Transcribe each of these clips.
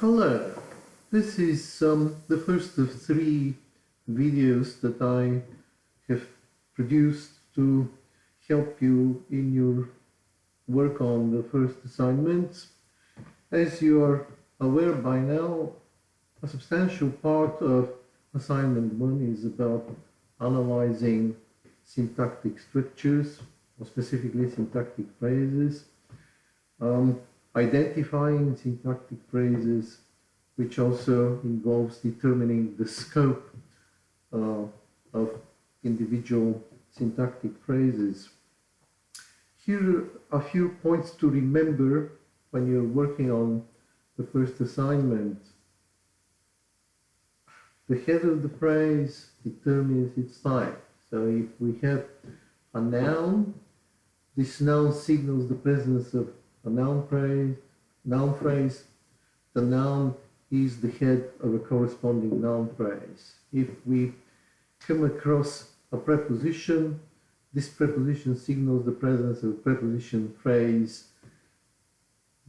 Hello, this is the first of 3 videos that I have produced to help you in your work on the first assignment. As you are aware by now, a substantial part of assignment 1 is about analyzing syntactic structures, or specifically syntactic phrases. Identifying syntactic phrases, which also involves determining the scope of individual syntactic phrases. Here are a few points to remember when you're working on the first assignment. The head of the phrase determines its type. So if we have a noun, this noun signals the presence of a noun phrase. The noun is the head of a corresponding noun phrase. If we come across a preposition, this preposition signals the presence of a preposition phrase.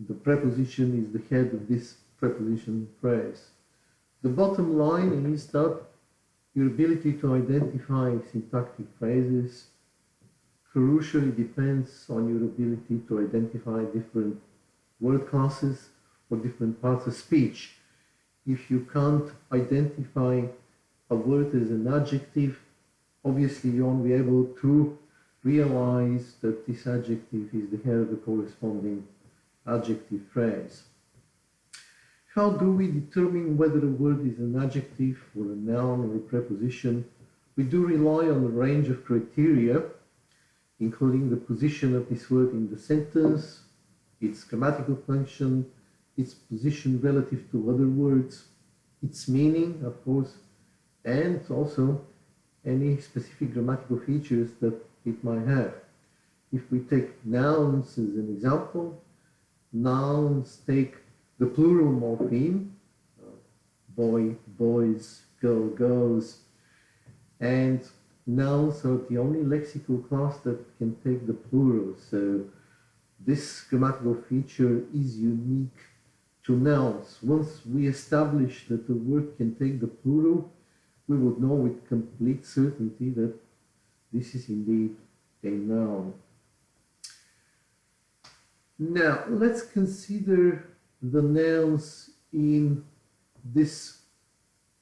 The preposition is the head of this preposition phrase. The bottom line is that your ability to identify syntactic phrases crucially depends on your ability to identify different word classes or different parts of speech. If you can't identify a word as an adjective, obviously you won't be able to realize that this adjective is the head of the corresponding adjective phrase. How do we determine whether a word is an adjective or a noun or a preposition? We do rely on a range of criteria, including the position of this word in the sentence, its grammatical function, its position relative to other words, its meaning, of course, and also any specific grammatical features that it might have. If we take nouns as an example, nouns take the plural morpheme, boy, boys, girl, girls, and nouns are the only lexical class that can take the plural. So this grammatical feature is unique to nouns. Once we establish that the word can take the plural, we would know with complete certainty that this is indeed a noun. Now, let's consider the nouns in this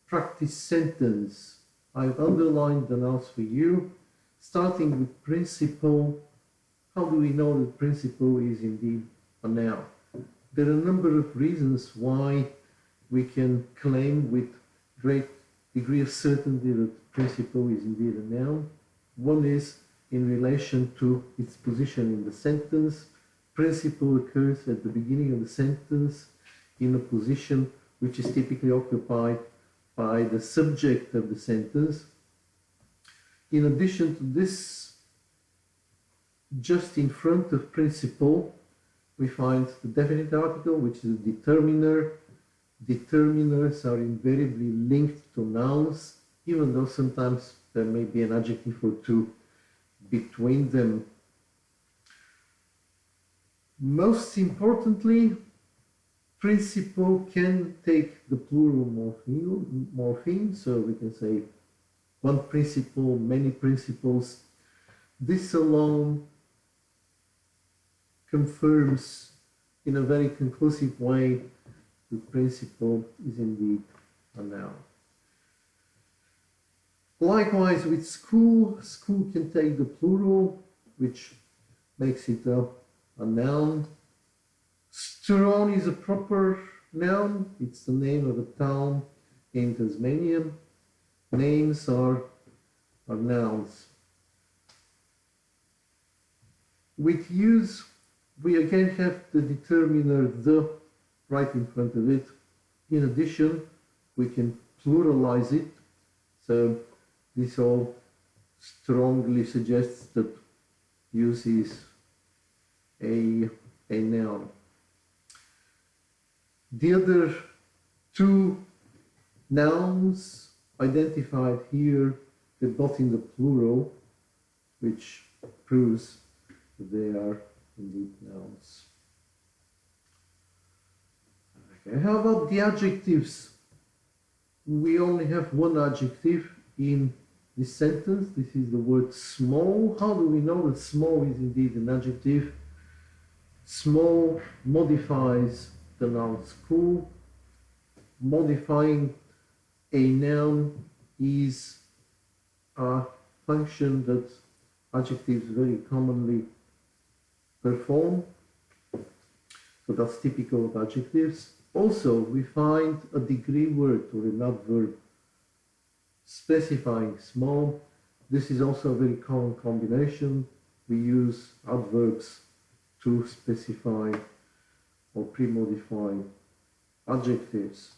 practice sentence. I've underlined the nouns for you, starting with principle. How do we know that principle is indeed a noun? There are a number of reasons why we can claim with great degree of certainty that principle is indeed a noun. One is in relation to its position in the sentence. Principle occurs at the beginning of the sentence in a position which is typically occupied by the subject of the sentence. In addition to this, just in front of principle, we find the definite article, which is a determiner. Determiners are invariably linked to nouns, even though sometimes there may be an adjective or two between them. Most importantly, principle can take the plural morpheme, so we can say one principle, many principles. This alone confirms in a very conclusive way that principle is indeed a noun. Likewise with school, school can take the plural, which makes it a noun. Struan is a proper noun. It's the name of a town in Tasmania. Names are nouns. With use, we again have the determiner the right in front of it. In addition, we can pluralize it. So this all strongly suggests that use is a noun. The other 2 nouns identified here, they're both in the plural, which proves that they are indeed nouns. Okay, how about the adjectives? We only have one adjective in this sentence. This is the word small. How do we know that small is indeed an adjective? Small modifies the noun school. Modifying a noun is a function that adjectives very commonly perform. So that's typical of adjectives. Also, we find a degree word or an adverb specifying small. This is also a very common combination. We use adverbs to specify or pre-modify adjectives.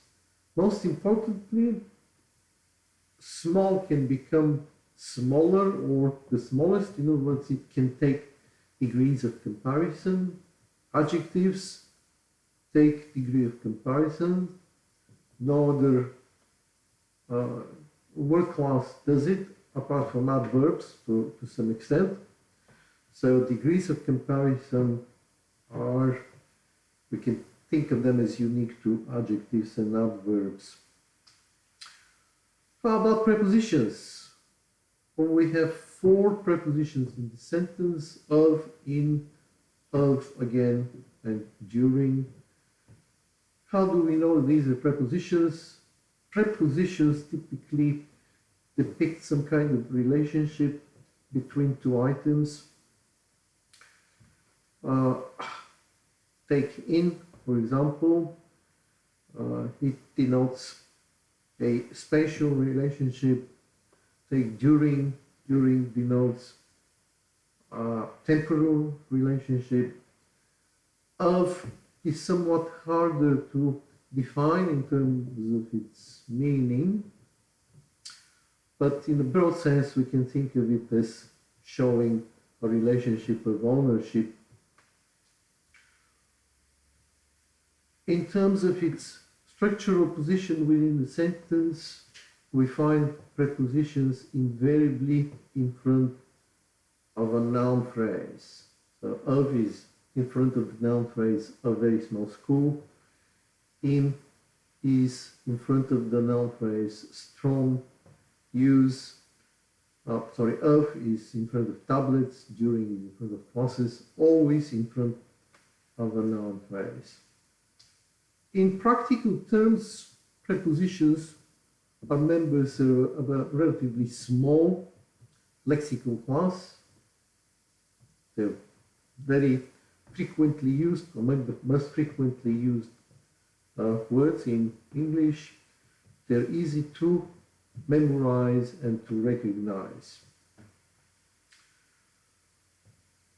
Most importantly, small can become smaller or the smallest. In other words, it can take degrees of comparison. Adjectives take degree of comparison. No other word class does it, apart from adverbs to some extent. So degrees of comparison are, we can think of them as unique to adjectives and adverbs. How about prepositions? Well, we have 4 prepositions in the sentence: of, in, of, again, and during. How do we know these are prepositions? Prepositions typically depict some kind of relationship between 2 items. Take in, for example, it denotes a spatial relationship. Take during denotes a temporal relationship. Of is somewhat harder to define in terms of its meaning, but in a broad sense we can think of it as showing a relationship of ownership. In terms of its structural position within the sentence, we find prepositions invariably in front of a noun phrase. So of is in front of the noun phrase a very small school. In is in front of the noun phrase strong use. Of is in front of tablets. During is in front of classes. Always in front of a noun phrase. In practical terms, prepositions are members of a relatively small lexical class. They're very frequently used, or maybe the most frequently used words in English. They're easy to memorize and to recognize.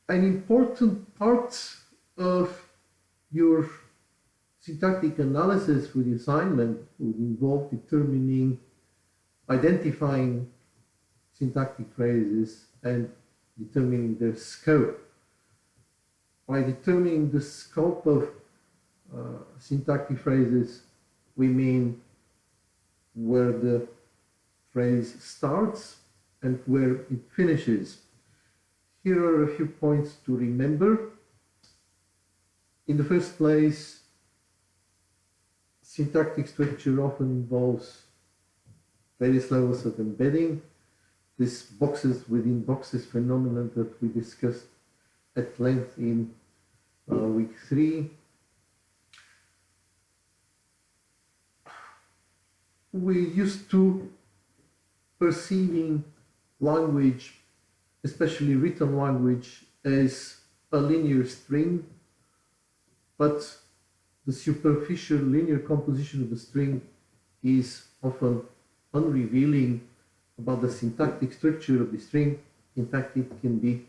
An important part of your syntactic analysis for the assignment would involve identifying syntactic phrases and determining their scope. By determining the scope of syntactic phrases, we mean where the phrase starts and where it finishes. Here are a few points to remember. In the first place, syntactic structure often involves various levels of embedding. This boxes within boxes phenomenon that we discussed at length in week 3. We're used to perceiving language, especially written language, as a linear string, but the superficial linear composition of the string is often unrevealing about the syntactic structure of the string. In fact, it can be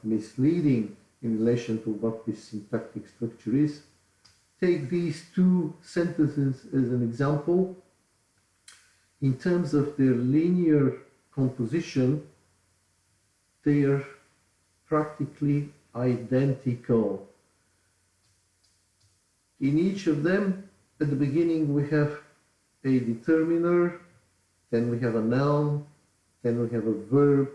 misleading in relation to what this syntactic structure is. Take these 2 sentences as an example. In terms of their linear composition, they are practically identical. In each of them, at the beginning we have a determiner, then we have a noun, then we have a verb,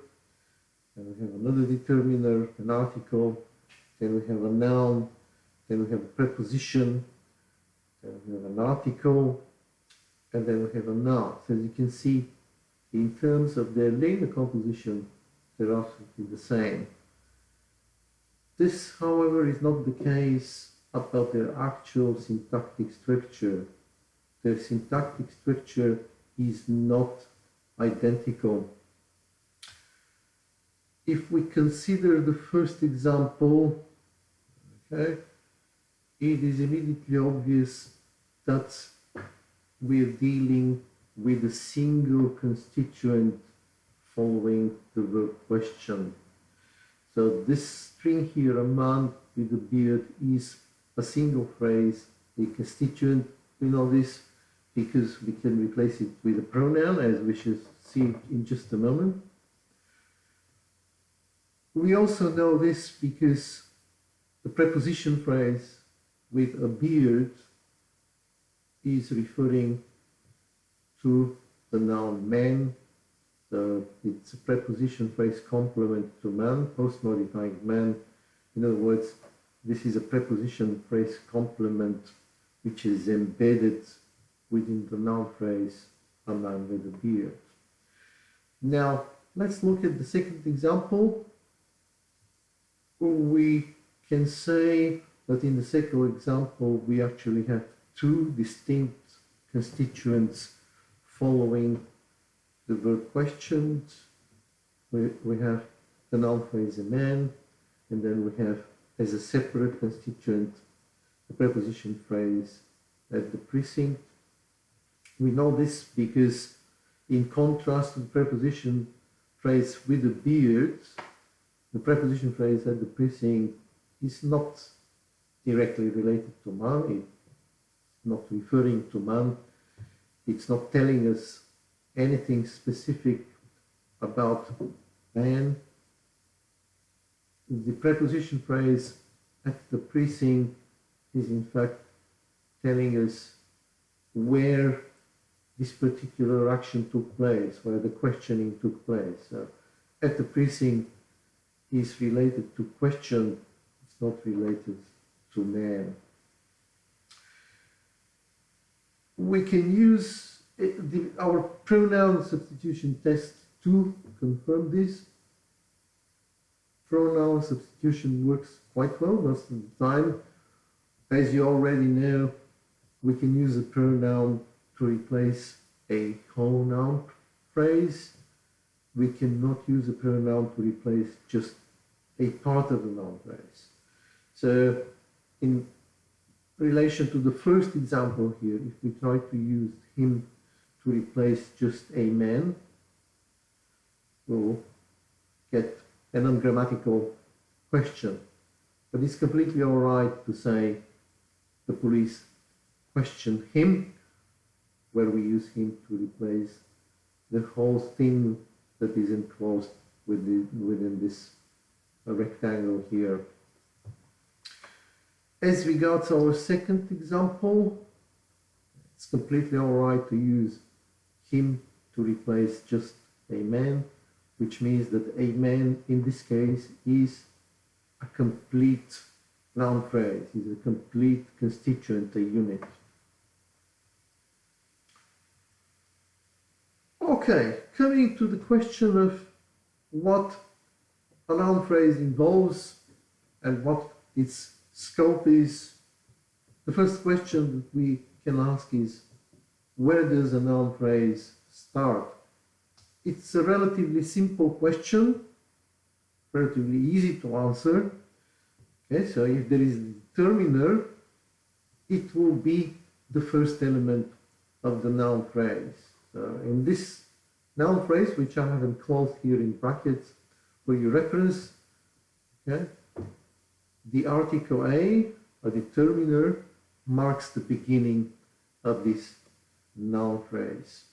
then we have another determiner, an article, then we have a noun, then we have a preposition, then we have an article, and then we have a noun. So as you can see, in terms of their linear composition, they're absolutely the same. This, however, is not the case about their actual syntactic structure. Their syntactic structure is not identical. If we consider the first example, okay, it is immediately obvious that we're dealing with a single constituent following the verb question. So this string here, a man with a beard, is a single phrase, a constituent. We know this because we can replace it with a pronoun, as we shall see in just a moment. We also know this because the preposition phrase with a beard is referring to the noun man. So it's a preposition phrase complement to man, post-modifying man. In other words, this is a preposition phrase complement which is embedded within the noun phrase a man with a beard. Now, let's look at the second example. We can say that in the second example, we actually have two distinct constituents following the verb questions. We have the noun phrase a man, and then we have as a separate constituent the preposition phrase at the precinct. We know this because in contrast to the preposition phrase with a beard, the preposition phrase at the precinct is not directly related to man. It's not referring to man. It's not telling us anything specific about man. The preposition phrase at the precinct is in fact telling us where this particular action took place, where the questioning took place. So at the precinct is related to question, it's not related to man. We can use our pronoun substitution test to confirm this. Pronoun substitution works quite well most of the time. As you already know, we can use a pronoun to replace a whole noun phrase. We cannot use a pronoun to replace just a part of the noun phrase. So in relation to the first example here, if we try to use him to replace just a man, we'll get an ungrammatical question. But it's completely all right to say the police questioned him, where we use him to replace the whole thing that is enclosed within this rectangle here. As regards our second example, it's completely all right to use him to replace just a man, which means that a man in this case is a complete noun phrase, is a complete constituent, a unit. Okay, coming to the question of what a noun phrase involves and what its scope is, the first question that we can ask is, where does a noun phrase start? It's a relatively simple question, relatively easy to answer. Okay, so if there is a determiner, it will be the first element of the noun phrase. So in this noun phrase, which I have enclosed here in brackets for your reference, okay, the article a determiner, marks the beginning of this noun phrase.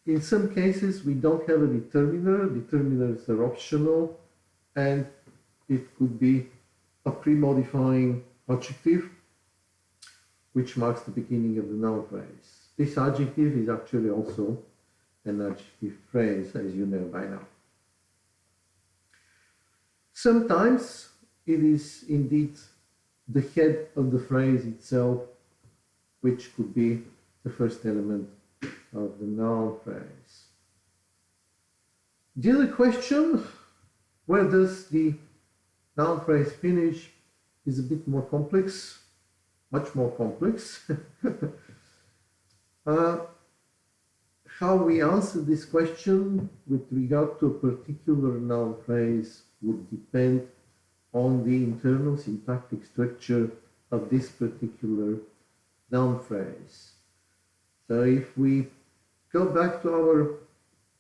In some cases, we don't have a determiner. Determiners are optional, and it could be a pre-modifying adjective, which marks the beginning of the noun phrase. This adjective is actually also an adjective phrase, as you know by now. Sometimes it is indeed the head of the phrase itself which could be the first element of the noun phrase. The other question, where does the noun phrase finish, is a bit more complex, much more complex. How we answer this question with regard to a particular noun phrase would depend on the internal syntactic structure of this particular noun phrase. So if we go back to our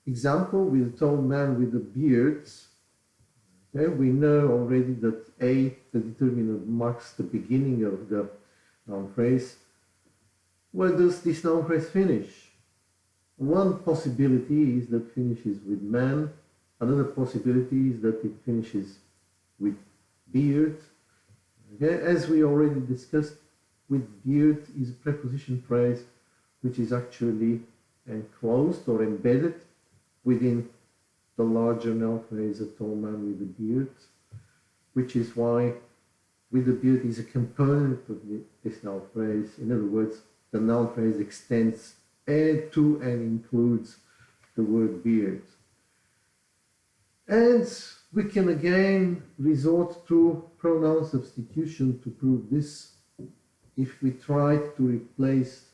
example with a tall man with a beard, okay, we know already that A, the determinant, marks the beginning of the noun phrase. Where does this noun phrase finish? One possibility is that it finishes with man. Another possibility is that it finishes with beard. Okay? As we already discussed, with beard is a preposition phrase which is actually enclosed or embedded within the larger noun phrase, a tall man with a beard, which is why with a beard is a component of this noun phrase. In other words, the noun phrase extends to and includes the word beard. And we can again resort to pronoun substitution to prove this. If we try to replace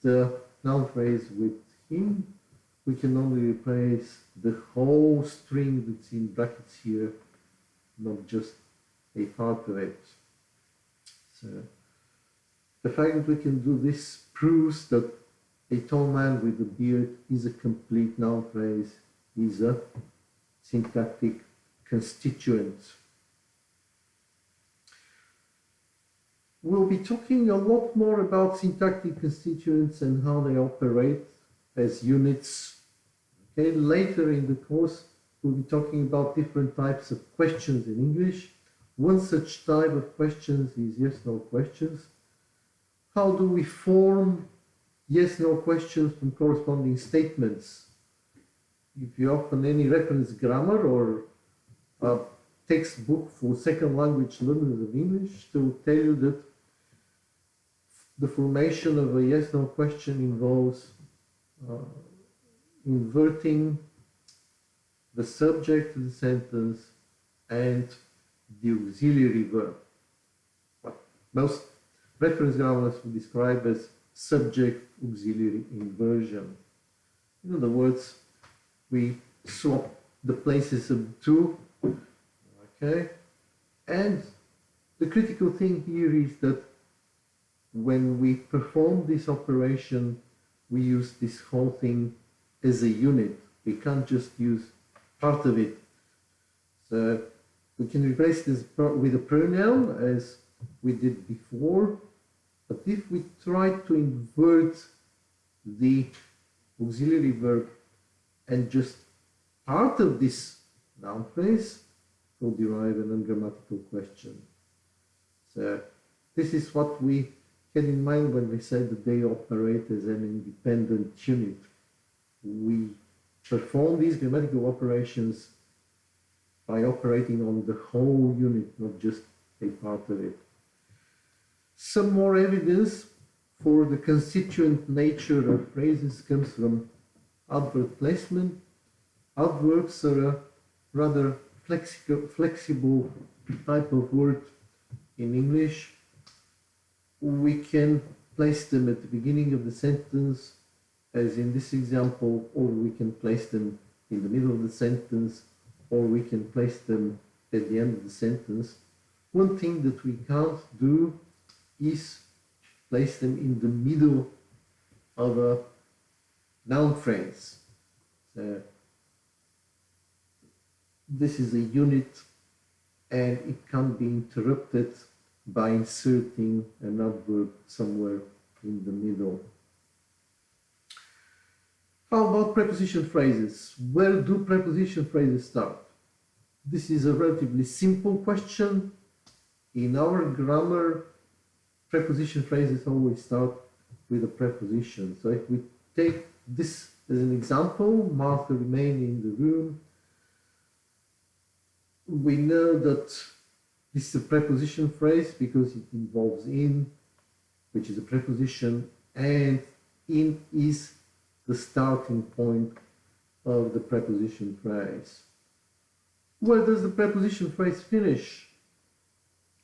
the noun phrase with him, we can only replace the whole string that's in brackets here, not just a part of it. So the fact that we can do this proves that a tall man with a beard is a complete noun phrase, is a syntactic constituent. We'll be talking a lot more about syntactic constituents and how they operate as units. Okay, later in the course, we'll be talking about different types of questions in English. One such type of questions is yes-no questions. How do we form yes-no questions from corresponding statements? If you open any reference grammar or a textbook for second language learners of English, they will tell you that the formation of a yes-no question involves inverting the subject of the sentence and the auxiliary verb. What most reference grammars would describe as subject-auxiliary inversion. In other words, we swap the places of two, okay? And the critical thing here is that when we perform this operation, we use this whole thing as a unit. We can't just use part of it. So we can replace this with a pronoun as we did before, but if we try to invert the auxiliary verb and just part of this noun phrase, we'll derive an ungrammatical question. So this is what we had in mind when we said that they operate as an independent unit. We perform these grammatical operations by operating on the whole unit, not just a part of it. Some more evidence for the constituent nature of phrases comes from adverb placement. Adverbs are a rather flexible type of word in English. We can place them at the beginning of the sentence, as in this example, or we can place them in the middle of the sentence, or we can place them at the end of the sentence. One thing that we can't do is place them in the middle of a noun phrase. So this is a unit and it can't be interrupted by inserting an adverb somewhere in the middle. How about preposition phrases? Where do preposition phrases start? This is a relatively simple question. In our grammar, preposition phrases always start with a preposition. So if we take this as an example, Martha remained in the room, we know that this is a preposition phrase because it involves in, which is a preposition, and in is the starting point of the preposition phrase. Where does the preposition phrase finish?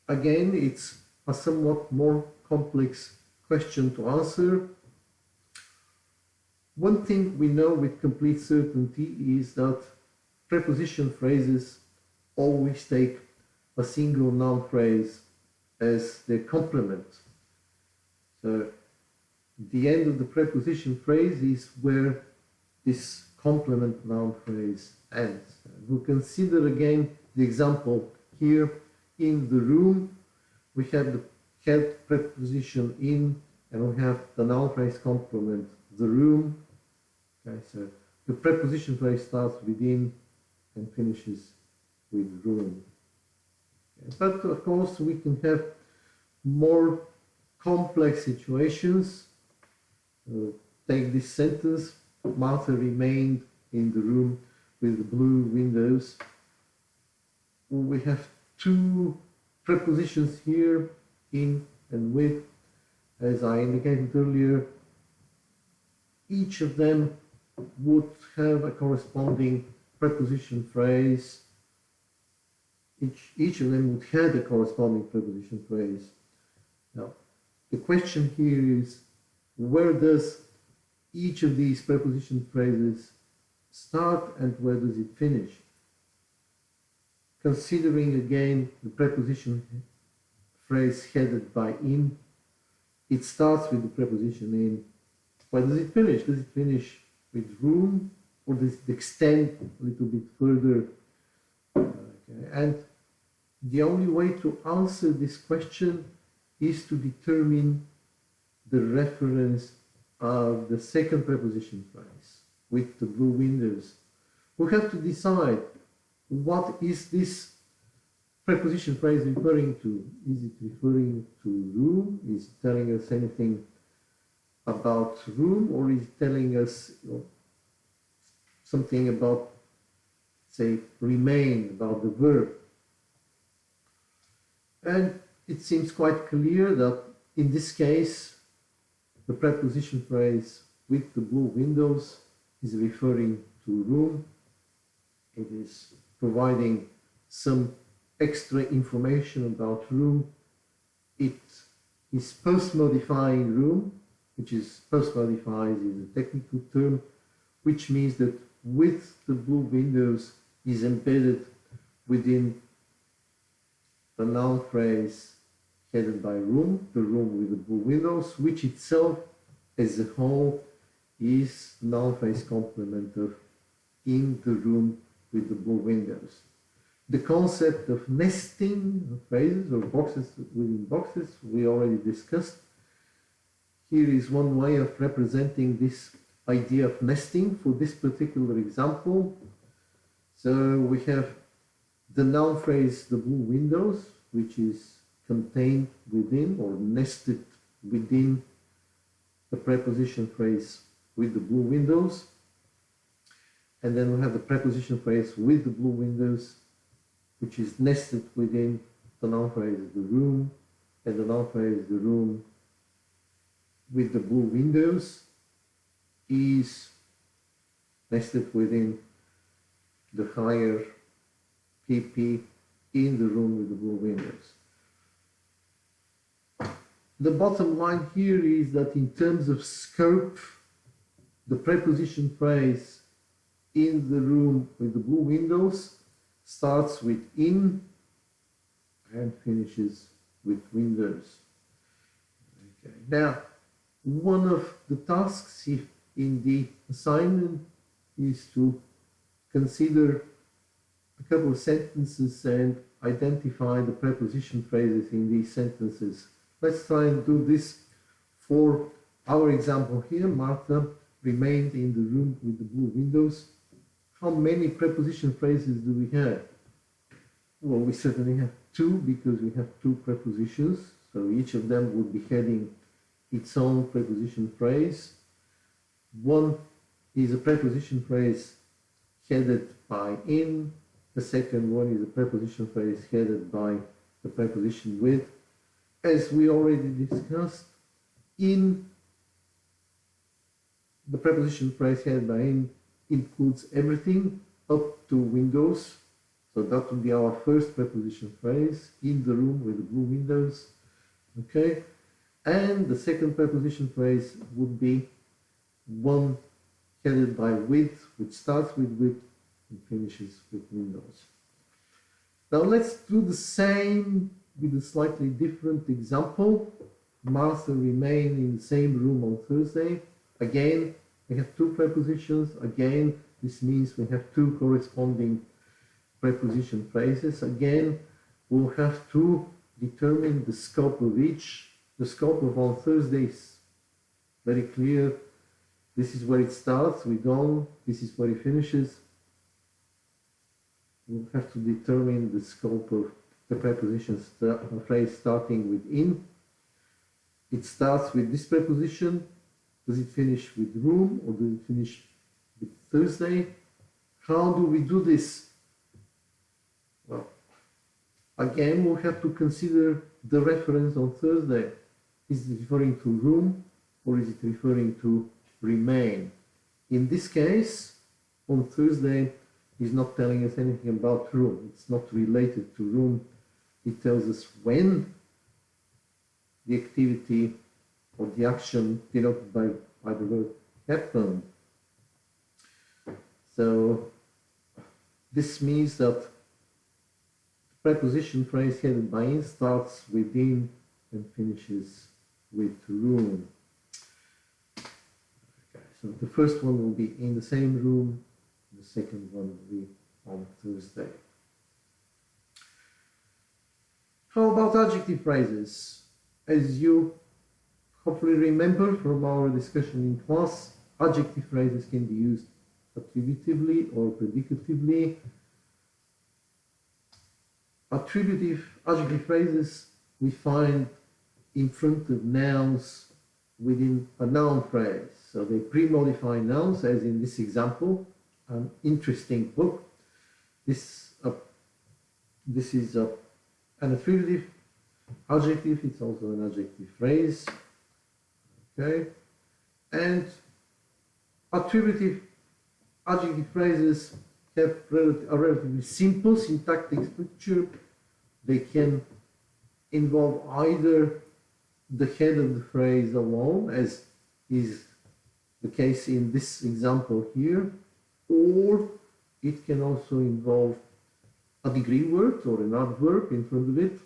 Again, it's a somewhat more complex question to answer. One thing we know with complete certainty is that preposition phrases always take a single noun phrase as their complement. So the end of the preposition phrase is where this complement noun phrase ends. We'll consider again the example here. In the room, we have the head preposition in, and we have the noun phrase complement, the room. Okay, so the preposition phrase starts with in and finishes with room. Okay, but of course, we can have more complex situations. Take this sentence: Martha remained in the room with the blue windows. We have two prepositions here, in and with. As I indicated earlier, each of them would have a corresponding preposition phrase. Each of them would have a corresponding preposition phrase. Now, the question here is, where does each of these preposition phrases start and where does it finish? Considering again the preposition phrase headed by in, it starts with the preposition in. Where does it finish? Does it finish with room, or does it extend a little bit further? Okay. And the only way to answer this question is to determine the reference of the second preposition phrase with the blue windows. We have to decide, what is this preposition phrase referring to? Is it referring to room? Is it telling us anything about room, or is it telling us something about, say, remain, about the verb? And it seems quite clear that in this case, the preposition phrase with the blue windows is referring to room. It is providing some extra information about room. It is post-modifying room, which is post-modified is a technical term, which means that with the blue windows is embedded within the noun phrase headed by room, the room with the blue windows, which itself as a whole is noun phrase complement of in the room with the blue windows. The concept of nesting of phrases or boxes within boxes we already discussed. Here is one way of representing this idea of nesting for this particular example. So we have the noun phrase the blue windows, which is contained within or nested within the preposition phrase with the blue windows. And then we have the preposition phrase with the blue windows, which is nested within the noun phrase the room, and the noun phrase the room with the blue windows is nested within the higher PP in the room with the blue windows. The bottom line here is that in terms of scope, the preposition phrase in the room with the blue windows starts with in and finishes with windows. Okay. Now, one of the tasks in the assignment is to consider a couple of sentences and identify the preposition phrases in these sentences. Let's try and do this for our example here. Martha remained in the room with the blue windows. How many preposition phrases do we have? Well, we certainly have two, because we have two prepositions. So each of them would be heading its own preposition phrase. One is a preposition phrase headed by in. The second one is a preposition phrase headed by the preposition with. As we already discussed, In the preposition phrase headed by in includes everything up to windows. So that would be our first preposition phrase, in the room with the blue windows. Okay. And the second preposition phrase would be one headed by with, which starts with and finishes with windows. Now let's do the same with a slightly different example. Martha remained in the same room on Thursday. Again, we have two prepositions. Again, this means we have two corresponding preposition phrases. Again, we'll have to determine the scope of each. The scope of on Thursday is very clear. This is where it starts with on. This is where it finishes. We'll have to determine the scope of the preposition phrase starting with in. It starts with this preposition. Does it finish with room or does it finish with Thursday? How do we do this? Well, again, we'll have to consider the reference on Thursday. Is it referring to room or is it referring to remain? In this case, on Thursday, is not telling us anything about room. It's not related to room. It tells us when the activity or the action denoted by the word happened. So this means that the preposition phrase headed by in starts with in and finishes with room. Okay, so the first one will be in the same room. The second one will be on Thursday. How about adjective phrases? As you hopefully remember from our discussion in class, adjective phrases can be used attributively or predicatively. Attributive adjective phrases we find in front of nouns within a noun phrase. So they pre-modify nouns, as in this example. An interesting book. This is an attributive adjective. It's also an adjective phrase. Okay, and attributive adjective phrases have a relatively simple syntactic structure. They can involve either the head of the phrase alone, as is the case in this example here, or it can also involve a degree word or an adverb in front of it,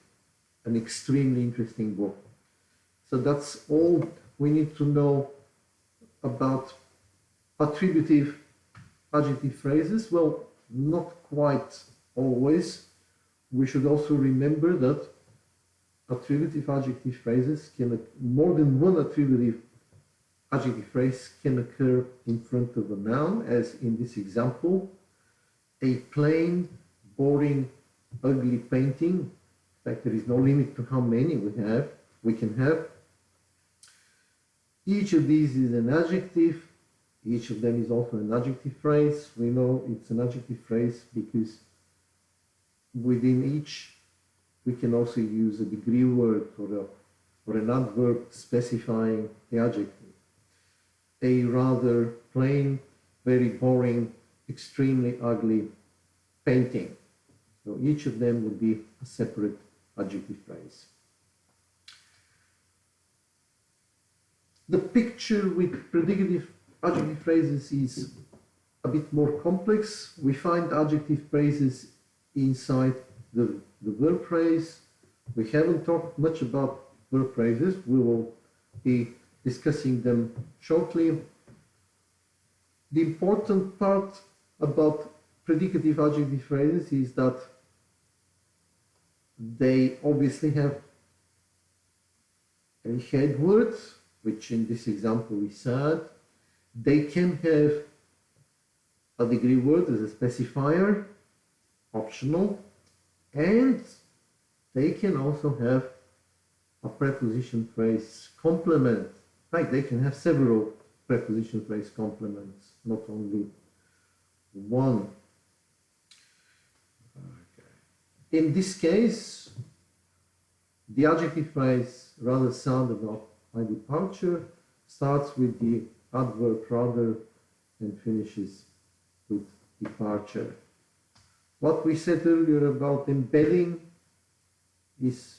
an extremely interesting book. So that's all we need to know about attributive adjective phrases. Well, not quite always. We should also remember that attributive adjective phrases can, more than one attributive adjective phrase can occur in front of a noun, as in this example. A plain, boring, ugly painting. In fact, there is no limit to how many we can have. Each of these is an adjective. Each of them is also an adjective phrase. We know it's an adjective phrase because within each we can also use a degree word or an adverb specifying the adjective. A rather plain, very boring, extremely ugly painting. So each of them would be a separate adjective phrase. The picture with predicative adjective phrases is a bit more complex. We find adjective phrases inside the verb phrase. We haven't talked much about verb phrases. We will be discussing them shortly. The important part about predicative adjective phrases is that they obviously have a head word, which in this example we said. They can have a degree word as a specifier, optional, and they can also have a preposition phrase complement. In fact, they can have several preposition phrase complements, not only one. Okay. In this case, the adjective phrase rather sounded my departure, starts with the adverb rather and finishes with departure. What we said earlier about embedding is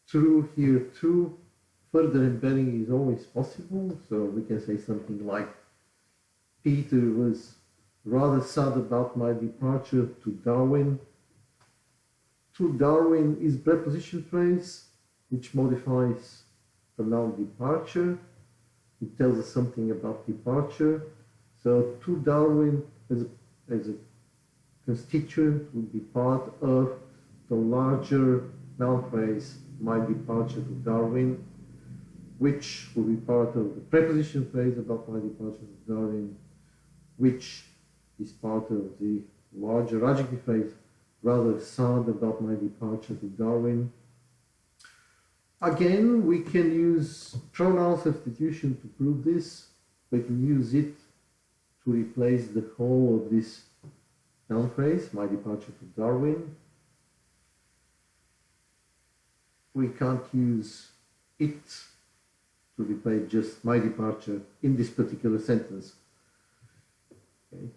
true here too. Further embedding is always possible, so we can say something like Peter was rather sad about my departure to Darwin. To Darwin is preposition phrase which modifies the noun departure. It tells us something about departure. So to Darwin as a constituent would be part of the larger noun phrase my departure to Darwin, which will be part of the preposition phrase about my departure to Darwin, which is part of the larger adjective phrase rather sad about my departure to Darwin. Again, we can use pronoun substitution to prove this. We can use it to replace the whole of this noun phrase, my departure to Darwin. We can't use it to replace just my departure in this particular sentence. Okay.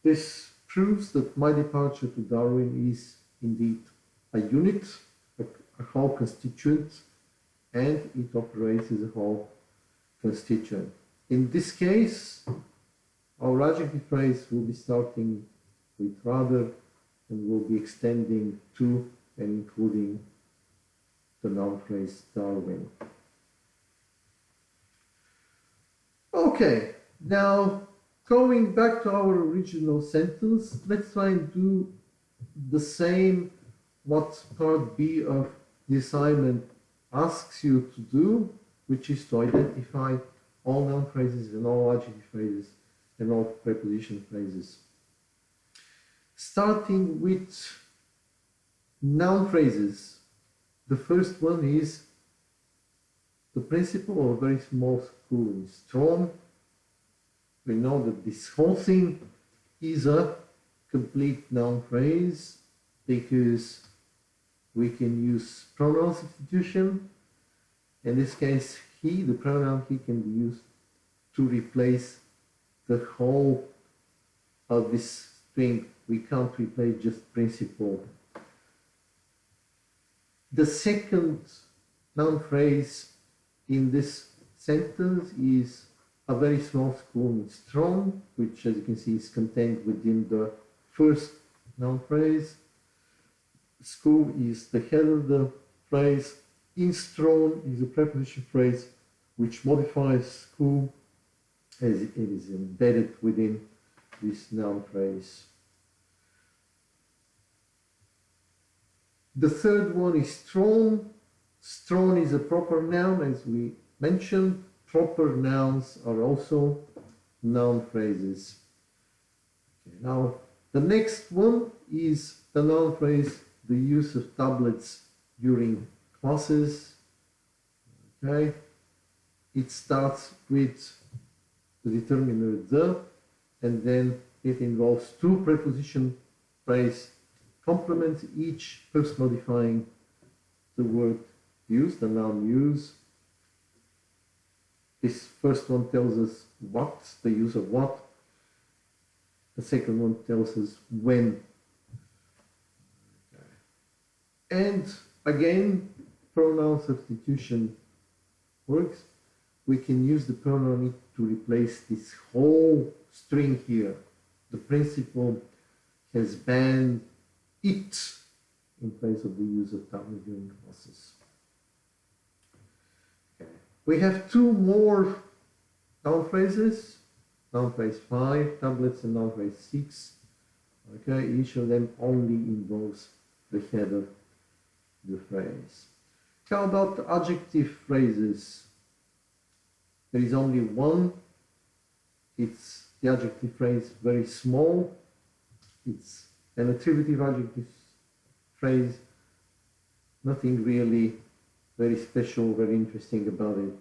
This proves that my departure to Darwin is indeed a unit, a whole constituent, and it operates as a whole constituent. In this case, our adjective phrase will be starting with rather and will be extending to and including the noun phrase Darwin. Okay, now going back to our original sentence, let's try and do the same what part B of the assignment asks you to do, which is to identify all noun phrases and all adjective phrases and all preposition phrases. Starting with noun phrases, the first one is the principle of a very small school in Strong. We know that this whole thing is a complete noun phrase because we can use pronoun substitution. In this case, he, the pronoun he, can be used to replace the whole of this string. We can't replace just principle. The second noun phrase in this sentence is a very small school in Strong, which, as you can see, is contained within the first noun phrase. School is the head of the phrase. In Strong is a preposition phrase which modifies school as it is embedded within this noun phrase. The third one is strong. Strong is a proper noun, as we mentioned. Proper nouns are also noun phrases. Okay, now, the next one is the noun phrase, the use of tablets during classes. Okay, it starts with the determiner the, and then it involves two preposition phrase complements, each first modifying the word used, the noun use. This first one tells us what, the use of what. The second one tells us when. And again, pronoun substitution works. We can use the pronoun it to replace this whole string here. The principle has banned it in place of the use of tablet during classes. Okay. We have two more noun phrases. Noun phrase 5, tablets, and noun phrase 6. Okay, each of them only involves the head of the phrase. How about adjective phrases? There is only one. It's the adjective phrase very small. It's an attributive adjective phrase. Nothing really very special, very interesting about it.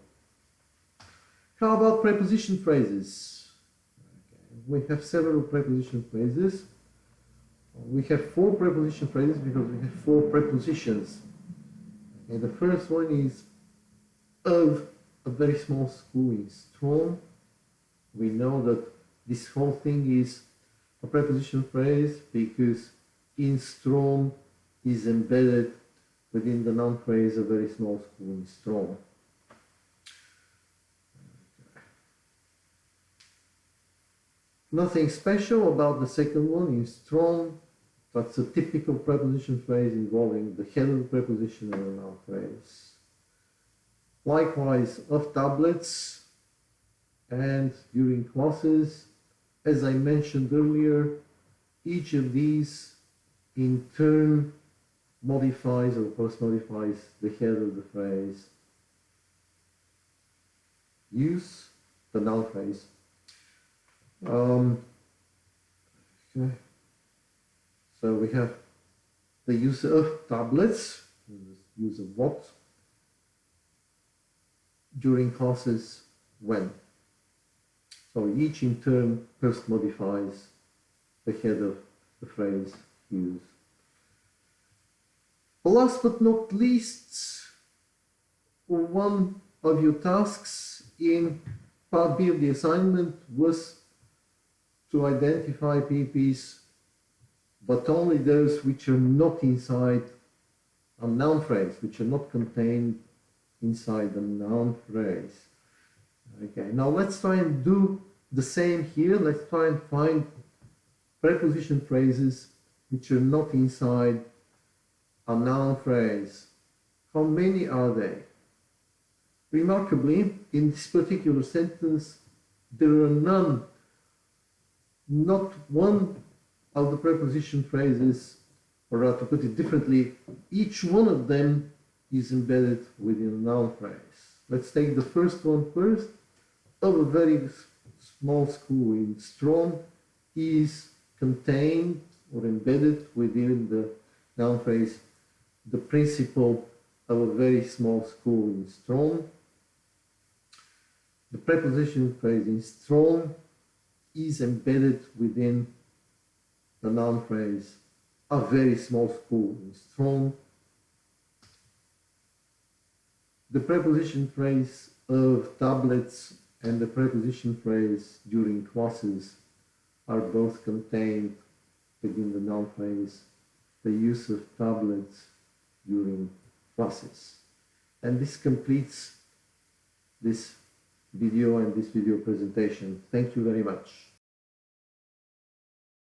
How about preposition phrases? Okay. We have several preposition phrases. We have 4 preposition phrases because we have 4 prepositions. Okay, the first one is of a very small school in Strom. We know that this whole thing is a preposition phrase because in Strom is embedded within the noun phrase a very small school in Strom. Nothing special about the second one in Strom. That's a typical preposition phrase involving the head of the preposition and a noun phrase. Likewise, of tablets and during classes, as I mentioned earlier, each of these in turn modifies or post-modifies the head of the phrase. Use the noun phrase. Okay. So we have the use of tablets, use of what, during classes when. So each in turn first modifies the head of the phrase use. Last but not least, one of your tasks in part B of the assignment was to identify PPs, but only those which are not inside a noun phrase, which are not contained inside the noun phrase. Okay, now let's try and do the same here. Let's try and find preposition phrases which are not inside a noun phrase. How many are they? Remarkably, in this particular sentence, there are none, not one of the preposition phrases, or to put it differently, each one of them is embedded within a noun phrase. Let's take the first one first. Of a very small school in Strom is contained or embedded within the noun phrase the principle of a very small school in Strom. The preposition phrase in Strom is embedded within the noun phrase a very small school in Strom. The preposition phrase of tablets and the preposition phrase during classes are both contained within the noun phrase the use of tablets during classes. And this completes this video and this video presentation. Thank you very much.